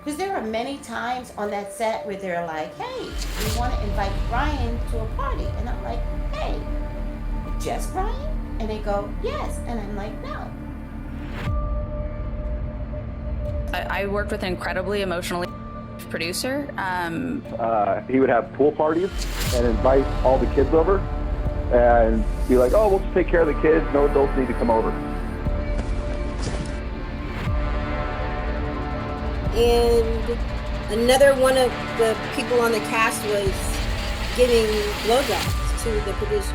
Because there are many times on that set where they're like, hey, we want to invite Brian to a party. And I'm like, hey, just Brian? And they go, yes. And I'm like, no. I worked with an incredibly emotionally producer. He would have pool parties and invite all the kids over and be like, oh, we'll just take care of the kids. No adults need to come over. And another one of the people on the cast was giving blowjobs to the producers.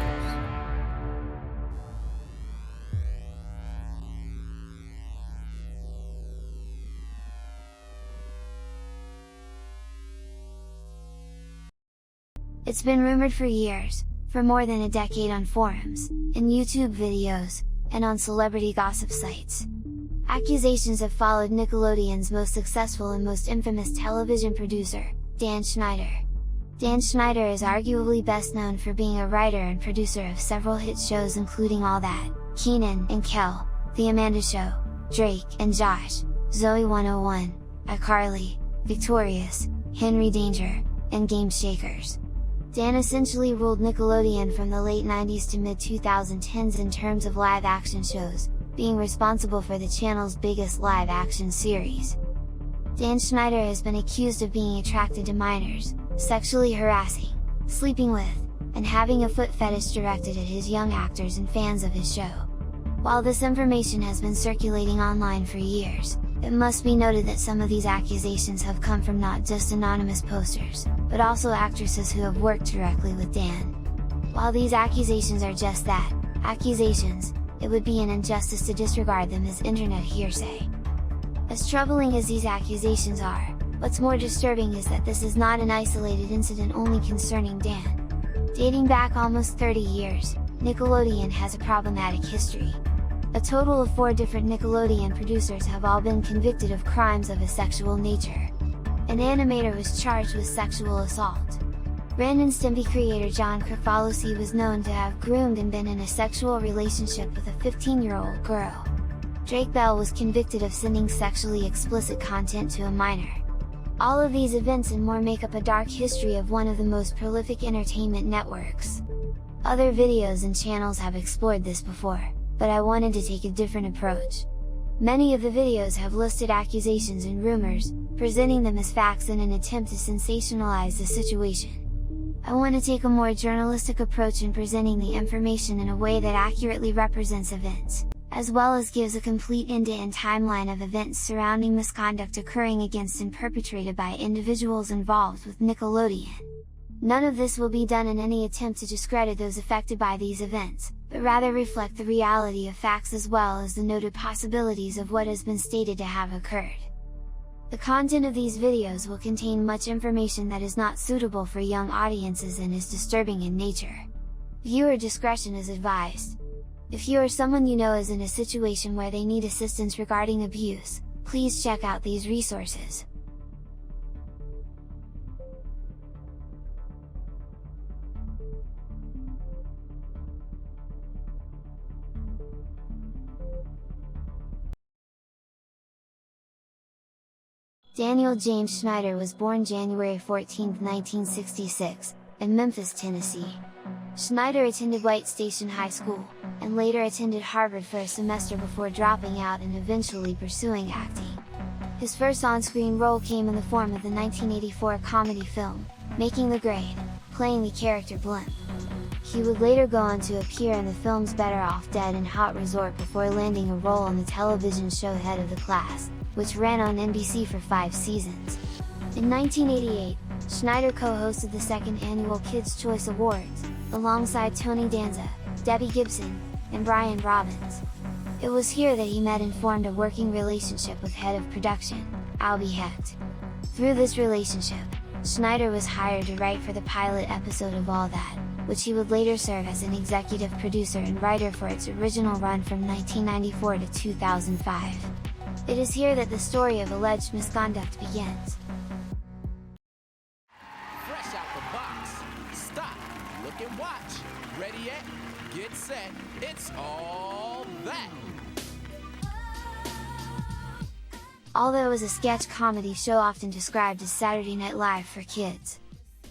It's been rumored for years, for more than a decade on forums, in YouTube videos, and on celebrity gossip sites. Accusations have followed Nickelodeon's most successful and most infamous television producer, Dan Schneider. Dan Schneider is arguably best known for being a writer and producer of several hit shows including All That, Kenan and Kel, The Amanda Show, Drake and Josh, Zoe 101, iCarly, Victorious, Henry Danger, and Game Shakers. Dan essentially ruled Nickelodeon from the late 90s to mid-2010s in terms of live-action shows, being responsible for the channel's biggest live-action series. Dan Schneider has been accused of being attracted to minors, sexually harassing, sleeping with, and having a foot fetish directed at his young actors and fans of his show. While this information has been circulating online for years, it must be noted that some of these accusations have come from not just anonymous posters, but also actresses who have worked directly with Dan. While these accusations are just that, accusations, it would be an injustice to disregard them as internet hearsay. As troubling as these accusations are, what's more disturbing is that this is not an isolated incident only concerning Dan. Dating back almost 30 years, Nickelodeon has a problematic history. A total of 4 different Nickelodeon producers have all been convicted of crimes of a sexual nature. An animator was charged with sexual assault. Ren and Stimpy creator John Kricfalusi was known to have groomed and been in a sexual relationship with a 15-year-old girl. Drake Bell was convicted of sending sexually explicit content to a minor. All of these events and more make up a dark history of one of the most prolific entertainment networks. Other videos and channels have explored this before, but I wanted to take a different approach. Many of the videos have listed accusations and rumors, presenting them as facts in an attempt to sensationalize the situation. I want to take a more journalistic approach in presenting the information in a way that accurately represents events, as well as gives a complete end-to-end timeline of events surrounding misconduct occurring against and perpetrated by individuals involved with Nickelodeon. None of this will be done in any attempt to discredit those affected by these events, but rather reflect the reality of facts as well as the noted possibilities of what has been stated to have occurred. The content of these videos will contain much information that is not suitable for young audiences and is disturbing in nature. Viewer discretion is advised. If you or someone you know is in a situation where they need assistance regarding abuse, please check out these resources. Daniel James Schneider was born January 14, 1966, in Memphis, Tennessee. Schneider attended White Station High School, and later attended Harvard for a semester before dropping out and eventually pursuing acting. His first on-screen role came in the form of the 1984 comedy film, Making the Grade, playing the character Blimp. He would later go on to appear in the films Better Off Dead and Hot Resort before landing a role on the television show Head of the Class, which ran on NBC for 5 seasons. In 1988, Schneider co-hosted the second annual Kids' Choice Awards, alongside Tony Danza, Debbie Gibson, and Brian Robbins. It was here that he met and formed a working relationship with head of production, Albie Hecht. Through this relationship, Schneider was hired to write for the pilot episode of All That, which he would later serve as an executive producer and writer for its original run from 1994 to 2005. It is here that the story of alleged misconduct begins. Fresh out the box. Stop, look and watch. Ready yet? Get set. It's All That. although it was a sketch comedy show often described as Saturday Night Live for kids.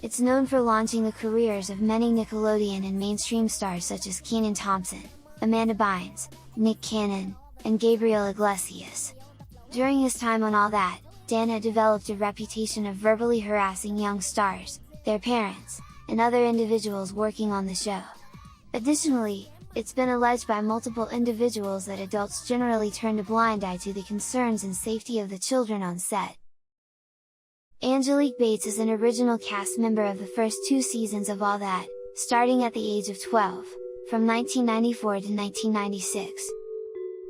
It's known for launching the careers of many Nickelodeon and mainstream stars such as Kenan Thompson, Amanda Bynes, Nick Cannon, and Gabriel Iglesias. During his time on All That, Dan had developed a reputation of verbally harassing young stars, their parents, and other individuals working on the show. Additionally, it's been alleged by multiple individuals that adults generally turned a blind eye to the concerns and safety of the children on set. Angelique Bates is an original cast member of the first 2 seasons of All That, starting at the age of 12, from 1994 to 1996.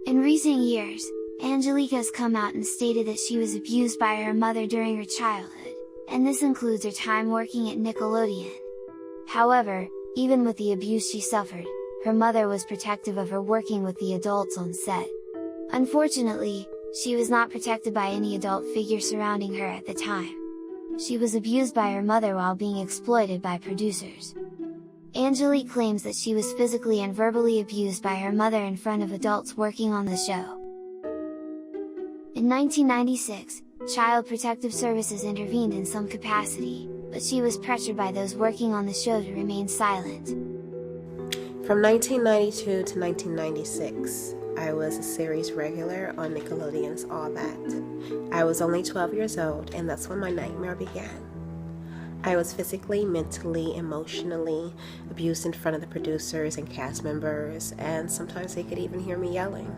In recent years, Angelique has come out and stated that she was abused by her mother during her childhood, and this includes her time working at Nickelodeon. However, even with the abuse she suffered, her mother was protective of her working with the adults on set. Unfortunately, she was not protected by any adult figure surrounding her at the time. She was abused by her mother while being exploited by producers. Angelique claims that she was physically and verbally abused by her mother in front of adults working on the show. In 1996, Child Protective Services intervened in some capacity, but she was pressured by those working on the show to remain silent. From 1992 to 1996, I was a series regular on Nickelodeon's All That. I was only 12 years old, and that's when my nightmare began. I was physically, mentally, emotionally abused in front of the producers and cast members, and sometimes they could even hear me yelling.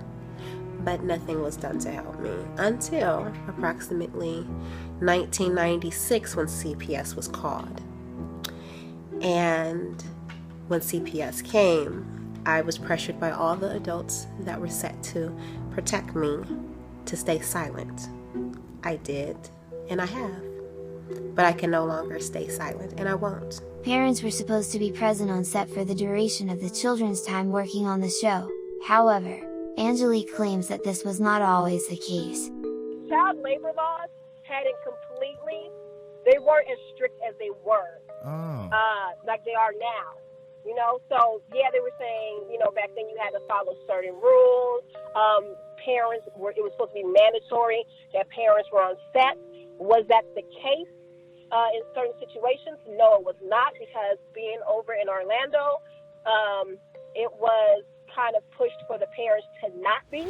But nothing was done to help me until approximately 1996 when CPS was called. And when CPS came, I was pressured by all the adults that were set to protect me to stay silent. I did, and I have. But I can no longer stay silent, and I won't. Parents were supposed to be present on set for the duration of the children's time working on the show. However, Angelique claims that this was not always the case. Child labor laws hadn't completely, they weren't as strict as they were, like they are now. You know, so yeah, they were saying, you know, back then you had to follow certain rules. It was supposed to be mandatory that parents were on set. Was that the case in certain situations? No, it was not, because being over in Orlando, it was kind of pushed for the parents to not be.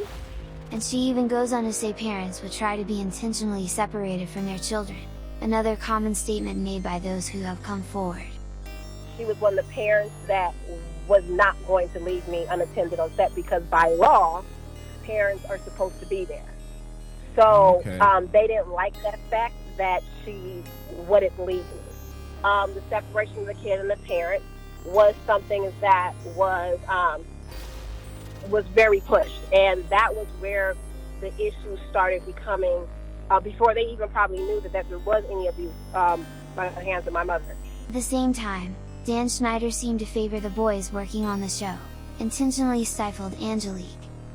And she even goes on to say parents would try to be intentionally separated from their children, another common statement made by those who have come forward. She was one of the parents that was not going to leave me unattended on set, because by law, parents are supposed to be there. So they didn't like that fact that she wouldn't leave me. The separation of the kid and the parent was something that was very pushed, and that was where the issue started becoming, before they even probably knew that there was any abuse by the hands of my mother. At the same time, Dan Schneider seemed to favor the boys working on the show, intentionally stifled Angelique,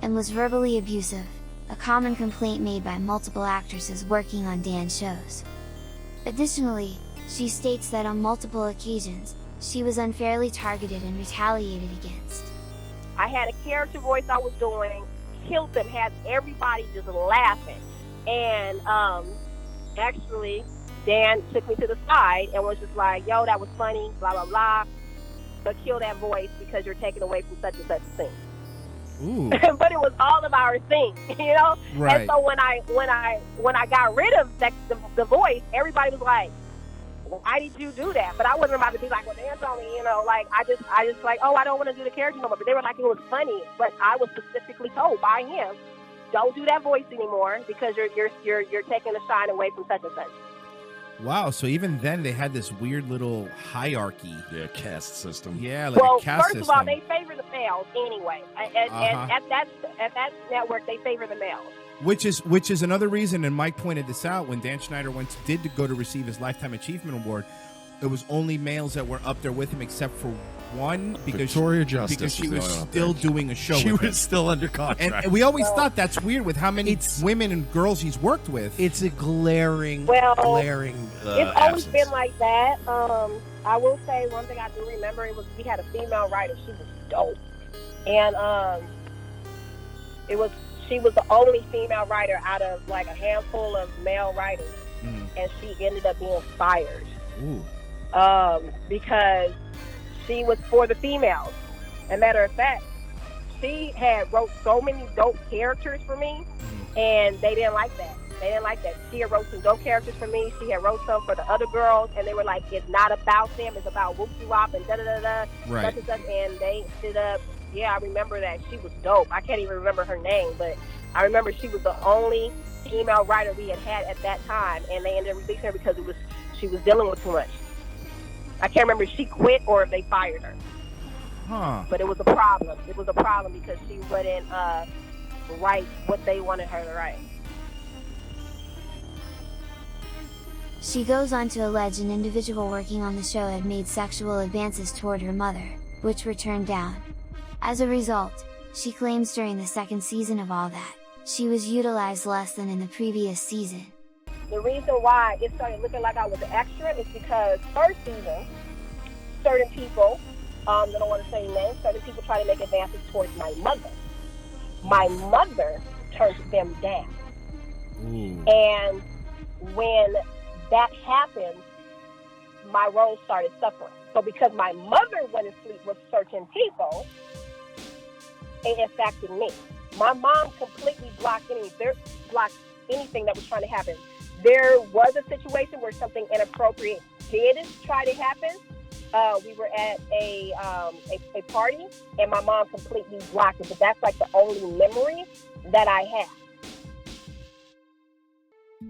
and was verbally abusive, a common complaint made by multiple actresses working on Dan's shows. Additionally, she states that on multiple occasions, she was unfairly targeted and retaliated against. I had a character voice I was doing, killed them, had everybody just laughing. And actually, Dan took me to the side and was just like, yo, that was funny, blah, blah, blah. But kill that voice because you're taken away from such and such a thing. Ooh. But it was all of our thing, you know? Right. And so when I got rid of the voice, everybody was like, why did you do that? But I wasn't about to be like, well, Dan told me, you know, like, I just like, oh, I don't want to do the character no more. But they were like, it was funny. But I was specifically told by him, don't do that voice anymore because you're taking the shine away from such and such. Wow, so even then they had this weird little hierarchy. Yeah, caste system. Yeah, like a caste first system. of all, they favor the males anyway. And at that network, they favor the males. Which is another reason, and Mike pointed this out, when Dan Schneider did go to receive his Lifetime Achievement Award, it was only males that were up there with him except for one, because Victoria Justice because she was was still doing a show She with him. was still under contract. And we always thought that's weird with how many women and girls he's worked with. It's a glaring It's absence. always been like that. I will say one thing I do remember, we had a female writer. She was dope. And she was the only female writer out of like a handful of male writers, and she ended up being fired. Because she was for the females. As a matter of fact, she had wrote so many dope characters for me, and they didn't like that. She had wrote some dope characters for me. She had wrote some for the other girls, and they were like, it's not about them, it's about whoop-de-wop and da-da-da-da, such and such, and they ended up, I remember that. She was dope. I can't even remember her name, but I remember she was the only female writer we had at that time, and they ended up releasing her because she was dealing with too much. I can't remember if she quit or if they fired her. But it was a problem. It was a problem because she wouldn't write what they wanted her to write. She goes on to allege an individual working on the show had made sexual advances toward her mother, which were turned down. As a result, she claims during the second season of All That, she was utilized less than in the previous season. The reason why it started looking like I was an extra is because first season, certain people, I don't want to say names, certain people try to make advances towards my mother. My mother turned them down. And when that happened, my role started suffering. So because my mother went to sleep with certain people, it affected me. My mom completely blocked anything that was trying to happen. There was a situation where something inappropriate did try to happen. We were at a party, and my mom completely blocked it. But that's like the only memory that I have.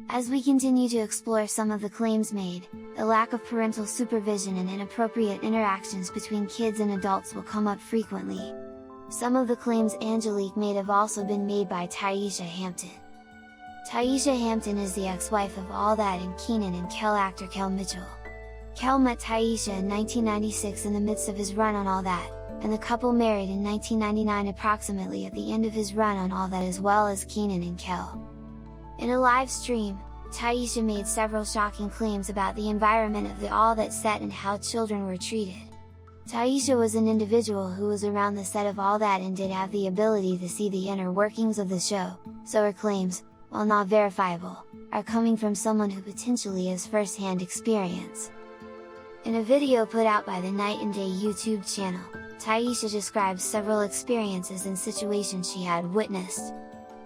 As we continue to explore some of the claims made, the lack of parental supervision and inappropriate interactions between kids and adults will come up frequently. Some of the claims Angelique made have also been made by Taisha Hampton. Taisha Hampton is the ex-wife of All That and Kenan and Kel actor Kel Mitchell. Kel met Taisha in 1996 in the midst of his run on All That, and the couple married in 1999 approximately at the end of his run on All That, as well as Kenan and Kel. In a live stream, Taisha made several shocking claims about the environment of the All That set and how children were treated. Taisha was an individual who was around the set of All That and did have the ability to see the inner workings of the show, so her claims, while not verifiable, are coming from someone who potentially has first-hand experience. In a video put out by the Night and Day YouTube channel, Taisha describes several experiences and situations she had witnessed.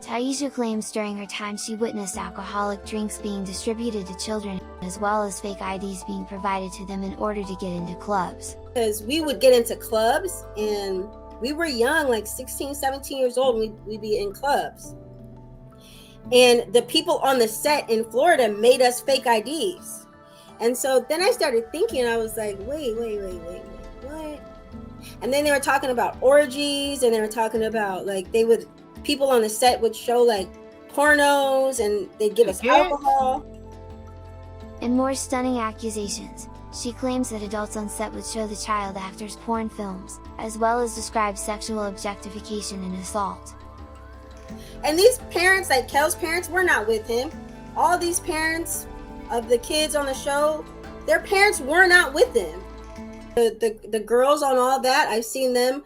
Taisha claims during her time she witnessed alcoholic drinks being distributed to children, as well as fake IDs being provided to them in order to get into clubs. Because we would get into clubs, and we were young, like 16, 17 years old, and we'd be in clubs. And the people on the set in Florida made us fake IDs. And so then I started thinking, I was like, wait, what? And then they were talking about orgies, and they were talking about, like, people on the set would show like pornos, and they'd give us alcohol. In more stunning accusations, she claims that adults on set would show the child actors porn films, as well as describe sexual objectification and assault. And these parents, like Kel's parents, were not with him. All these parents of the kids on the show, their parents were not with him. The girls on All That, I've seen them.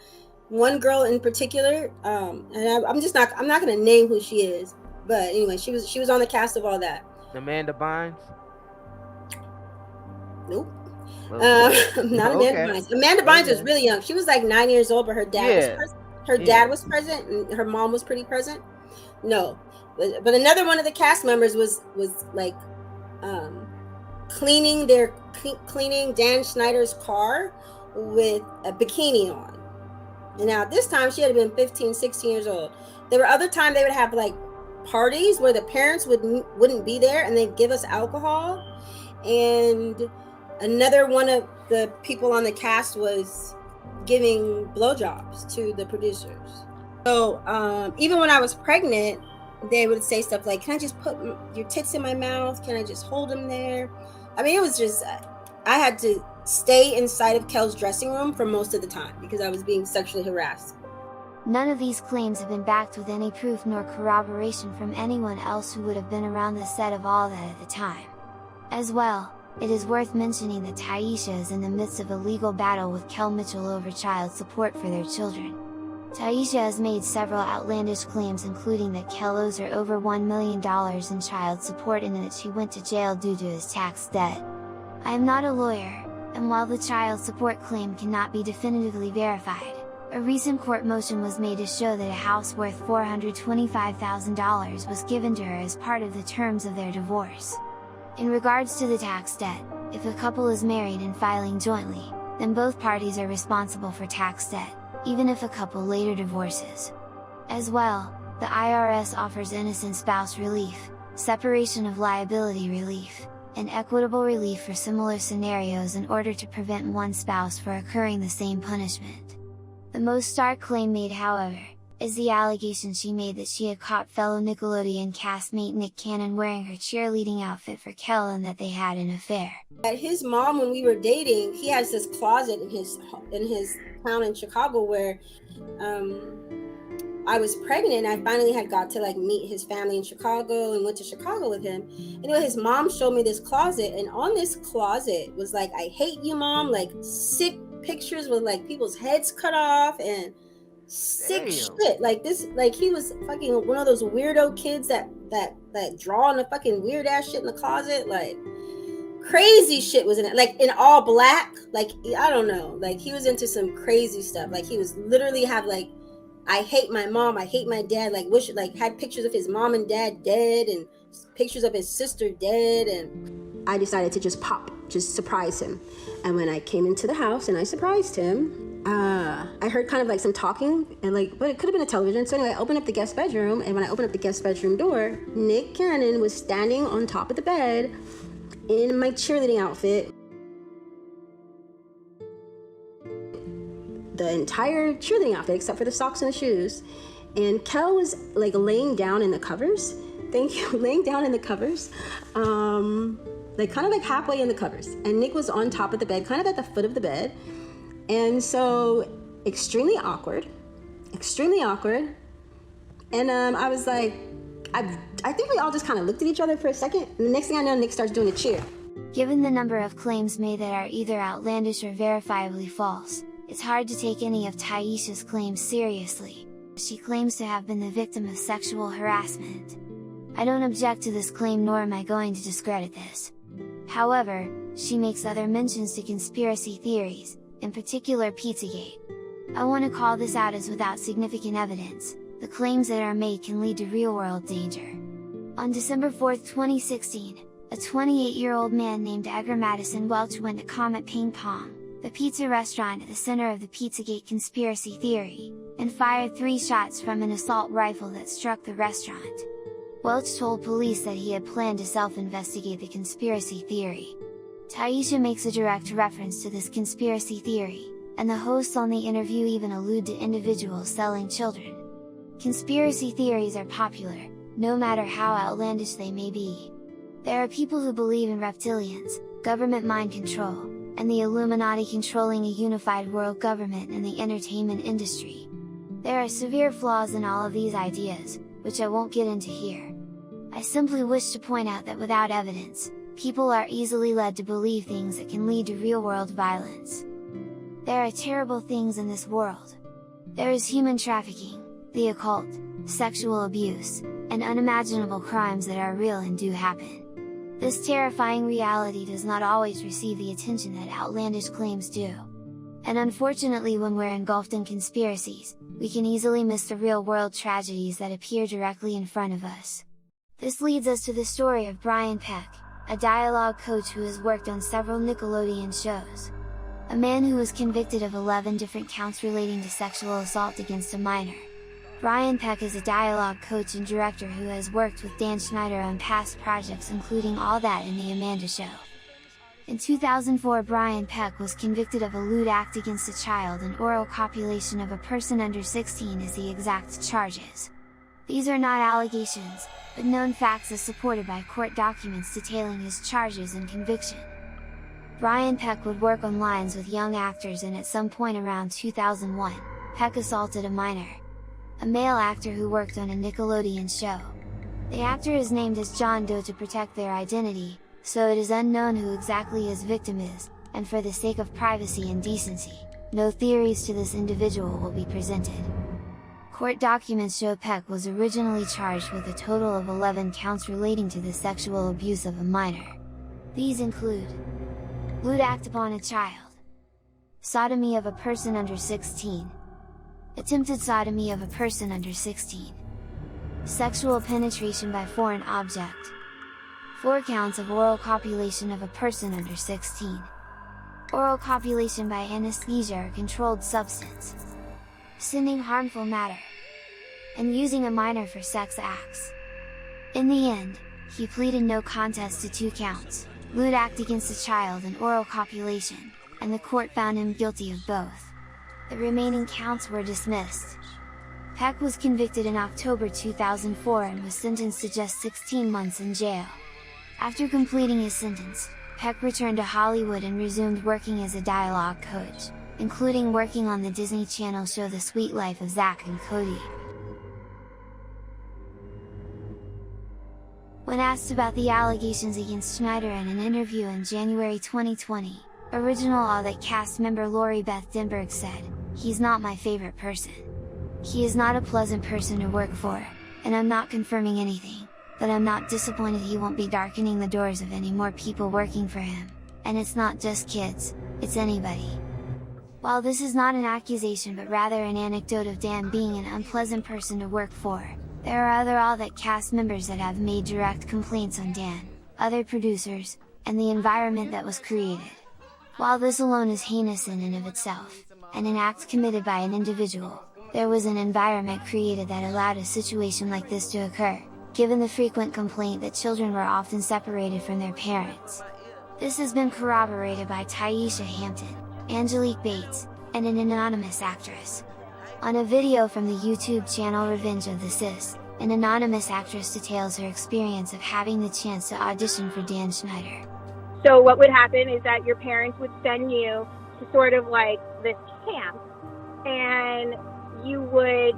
One girl in particular, and I'm not going to name who she is, but anyway, she was on the cast of All That. Amanda Bynes? Nope. Not Amanda Bynes. Amanda Bynes was really young. She was like 9 years old, but her dad was present, and her mom was pretty present. No, but another one of the cast members was like cleaning Dan Schneider's car with a bikini on. And now this time she had been 15, 16 years old. There were other times they would have like parties where the parents wouldn't be there, and they'd give us alcohol. And another one of the people on the cast was giving blowjobs to the producers. So even when I was pregnant, they would say stuff like, can I just put your tits in my mouth? Can I just hold them there? I mean, it was just, I had to stay inside of Kel's dressing room for most of the time because I was being sexually harassed. None of these claims have been backed with any proof nor corroboration from anyone else who would have been around the set of All That at the time. As well, it is worth mentioning that Taisha is in the midst of a legal battle with Kel Mitchell over child support for their children. Taisha has made several outlandish claims, including that Kel owes her over $1 million in child support and that she went to jail due to his tax debt. I am not a lawyer, and while the child support claim cannot be definitively verified, a recent court motion was made to show that a house worth $425,000 was given to her as part of the terms of their divorce. In regards to the tax debt, if a couple is married and filing jointly, then both parties are responsible for tax debt, even if a couple later divorces. As well, the IRS offers innocent spouse relief, separation of liability relief, and equitable relief for similar scenarios in order to prevent one spouse from incurring the same punishment. The most stark claim made, however, is the allegation she made that she had caught fellow Nickelodeon castmate Nick Cannon wearing her cheerleading outfit for Kel and that they had an affair. At his mom, when we were dating, he has this closet in his town in Chicago where I was pregnant. I finally had got to like meet his family in Chicago and went to Chicago with him. Anyway, his mom showed me this closet, and on this closet was like, "I hate you, mom," like sick pictures with like people's heads cut off and sick shit like this. Like he was fucking one of those weirdo kids that draw on the fucking weird ass shit in the closet. Like crazy shit was in it, like in all black. Like I don't know, like he was into some crazy stuff. Like he was literally have like, "I hate my mom, I hate my dad," like wish, like had pictures of his mom and dad dead and pictures of his sister dead. And I decided to just surprise him. And when I came into the house and I surprised him, I heard kind of like some talking and like, but it could have been a television. So anyway, I opened up the guest bedroom, and when I opened up the guest bedroom door, Nick Cannon was standing on top of the bed in my cheerleading outfit. The entire cheerleading outfit except for the socks and the shoes. And Kel was like laying down in the covers. Thank you, laying down in the covers. Like kind of like halfway in the covers. And Nick was on top of the bed, kind of at the foot of the bed. And so extremely awkward. And I was like, I think we all just kind of looked at each other for a second. And the next thing I know, Nick starts doing a cheer. Given the number of claims made that are either outlandish or verifiably false, it's hard to take any of Taisha's claims seriously. She claims to have been the victim of sexual harassment. I don't object to this claim, nor am I going to discredit this. However, she makes other mentions to conspiracy theories, in particular Pizzagate. I want to call this out as without significant evidence. The claims that are made can lead to real-world danger. On December 4, 2016, a 28-year-old man named Edgar Madison Welch went to Comet Ping Pong, the pizza restaurant at the center of the Pizzagate conspiracy theory, and fired 3 shots from an assault rifle that struck the restaurant. Welch told police that he had planned to self-investigate the conspiracy theory. Taisha makes a direct reference to this conspiracy theory, and the hosts on the interview even allude to individuals selling children. Conspiracy theories are popular, no matter how outlandish they may be. There are people who believe in reptilians, government mind control, and the Illuminati controlling a unified world government and the entertainment industry. There are severe flaws in all of these ideas, which I won't get into here. I simply wish to point out that without evidence, people are easily led to believe things that can lead to real-world violence. There are terrible things in this world. There is human trafficking, the occult, sexual abuse, and unimaginable crimes that are real and do happen. This terrifying reality does not always receive the attention that outlandish claims do. And unfortunately, when we're engulfed in conspiracies, we can easily miss the real-world tragedies that appear directly in front of us. This leads us to the story of Brian Peck, a dialogue coach who has worked on several Nickelodeon shows. A man who was convicted of 11 different counts relating to sexual assault against a minor. Brian Peck is a dialogue coach and director who has worked with Dan Schneider on past projects including All That and The Amanda Show. In 2004, Brian Peck was convicted of a lewd act against a child and oral copulation of a person under 16 as the exact charges. These are not allegations, but known facts as supported by court documents detailing his charges and conviction. Brian Peck would work on lines with young actors, and at some point around 2001, Peck assaulted a minor. A male actor who worked on a Nickelodeon show. The actor is named as John Doe to protect their identity, so it is unknown who exactly his victim is, and for the sake of privacy and decency, no theories to this individual will be presented. Court documents show Peck was originally charged with a total of 11 counts relating to the sexual abuse of a minor. These include lewd act upon a child, sodomy of a person under 16, attempted sodomy of a person under 16, sexual penetration by foreign object, 4 counts of oral copulation of a person under 16, oral copulation by anesthesia or controlled substance, sending harmful matter, and using a minor for sex acts. In the end, he pleaded no contest to 2 counts, lewd act against a child and oral copulation, and the court found him guilty of both. The remaining counts were dismissed. Peck was convicted in October 2004 and was sentenced to just 16 months in jail. After completing his sentence, Peck returned to Hollywood and resumed working as a dialogue coach, including working on the Disney Channel show The Sweet Life of Zack and Cody. When asked about the allegations against Schneider in an interview in January 2020, original All That cast member Lori Beth Denberg said, "He's not my favorite person. He is not a pleasant person to work for, and I'm not confirming anything, but I'm not disappointed he won't be darkening the doors of any more people working for him, and it's not just kids, it's anybody." While this is not an accusation but rather an anecdote of Dan being an unpleasant person to work for, there are other All That cast members that have made direct complaints on Dan, other producers, and the environment that was created. While this alone is heinous in and of itself, and an act committed by an individual, there was an environment created that allowed a situation like this to occur, given the frequent complaint that children were often separated from their parents. This has been corroborated by Taisha Hampton, Angelique Bates, and an anonymous actress. On a video from the YouTube channel Revenge of the Sis, an anonymous actress details her experience of having the chance to audition for Dan Schneider. So what would happen is that your parents would send you to sort of like this camp, and you would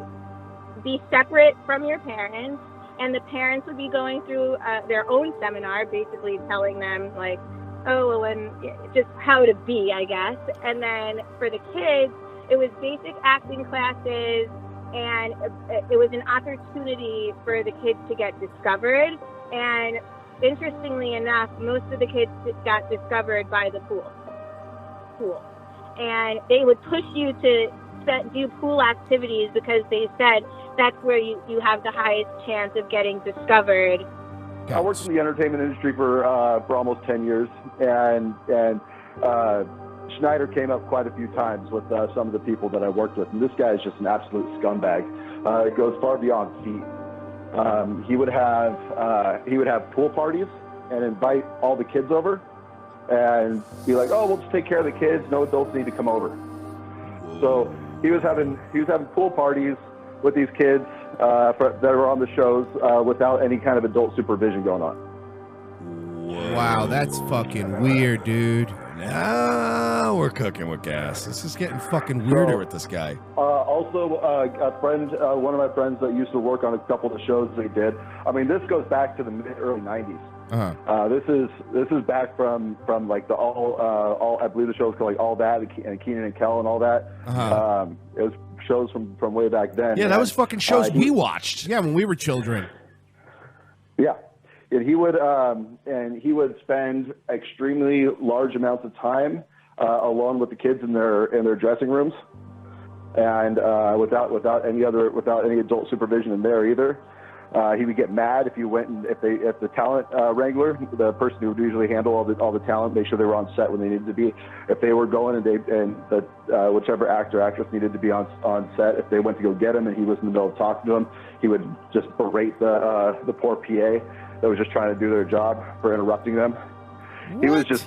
be separate from your parents, and the parents would be going through their own seminar, basically telling them like, oh, well, and just how to be, I guess. And then for the kids, it was basic acting classes, and it was an opportunity for the kids to get discovered. And interestingly enough, most of the kids got discovered by the pool. And they would push you to do pool activities because they said that's where you have the highest chance of getting discovered. I worked in the entertainment industry for almost 10 years, and Schneider came up quite a few times with some of the people that I worked with, and this guy is just an absolute scumbag. It goes far beyond feet. He would have pool parties and invite all the kids over, and be like, "Oh, we'll just take care of the kids. No adults need to come over." So he was having pool parties with these kids that were on the shows without any kind of adult supervision going on. Wow, that's fucking weird, dude. Now we're cooking with gas. This is getting fucking weirder with this guy. Also, a friend, one of my friends that used to work on a couple of the shows they did. I mean, this goes back to the early '90s. This is back from like the all I believe the show was called like All That and Keenan and Kel and all that. It was shows from way back then. Yeah, that was fucking shows we watched. Yeah, when we were children. Yeah. And he would spend extremely large amounts of time alone with the kids in their dressing rooms, and without any adult supervision in there either. He would get mad if you went and if the talent wrangler, the person who would usually handle all the talent, make sure they were on set when they needed to be. If they were going and whichever actor or actress needed to be on set, if they went to go get him and he was in the middle of talking to him, he would just berate the poor PA that was just trying to do their job for interrupting them. What? He was just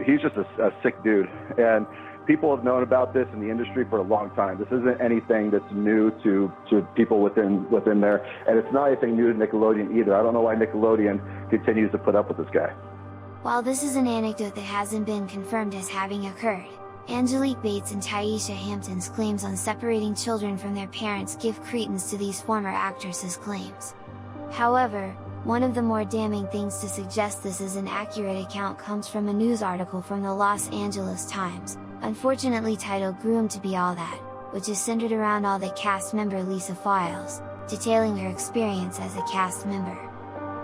he's just a sick dude, and people have known about this in the industry for a long time. This isn't anything that's new to people within there, and it's not anything new to Nickelodeon either. I don't know why Nickelodeon continues to put up with this guy. While this is an anecdote that hasn't been confirmed as having occurred, Angelique Bates and Taisha Hampton's claims on separating children from their parents give credence to these former actresses' claims. However, one of the more damning things to suggest this is an accurate account comes from a news article from the Los Angeles Times, unfortunately titled "Groomed to be All That," which is centered around all that cast member Lisa files, detailing her experience as a cast member.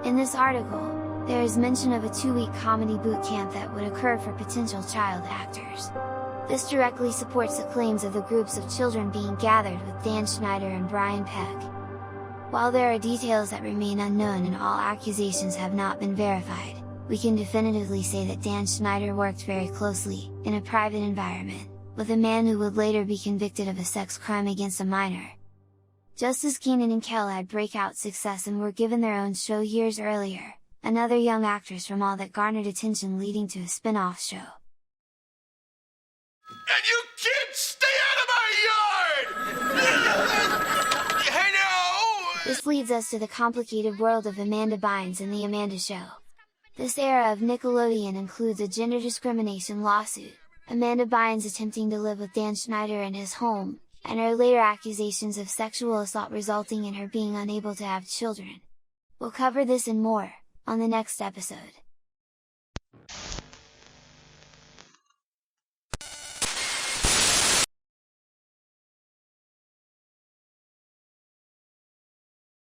In this article, there is mention of a 2-week comedy boot camp that would occur for potential child actors. This directly supports the claims of the groups of children being gathered with Dan Schneider and Brian Peck. While there are details that remain unknown and all accusations have not been verified, we can definitively say that Dan Schneider worked very closely, in a private environment, with a man who would later be convicted of a sex crime against a minor. Just as Keenan and Kel had breakout success and were given their own show years earlier, another young actress from all that garnered attention leading to a spin-off show. And you kids, stay out of my yard! I know! This leads us to the complicated world of Amanda Bynes and The Amanda Show. This era of Nickelodeon includes a gender discrimination lawsuit, Amanda Bynes attempting to live with Dan Schneider in his home, and her later accusations of sexual assault resulting in her being unable to have children. We'll cover this and more, on the next episode.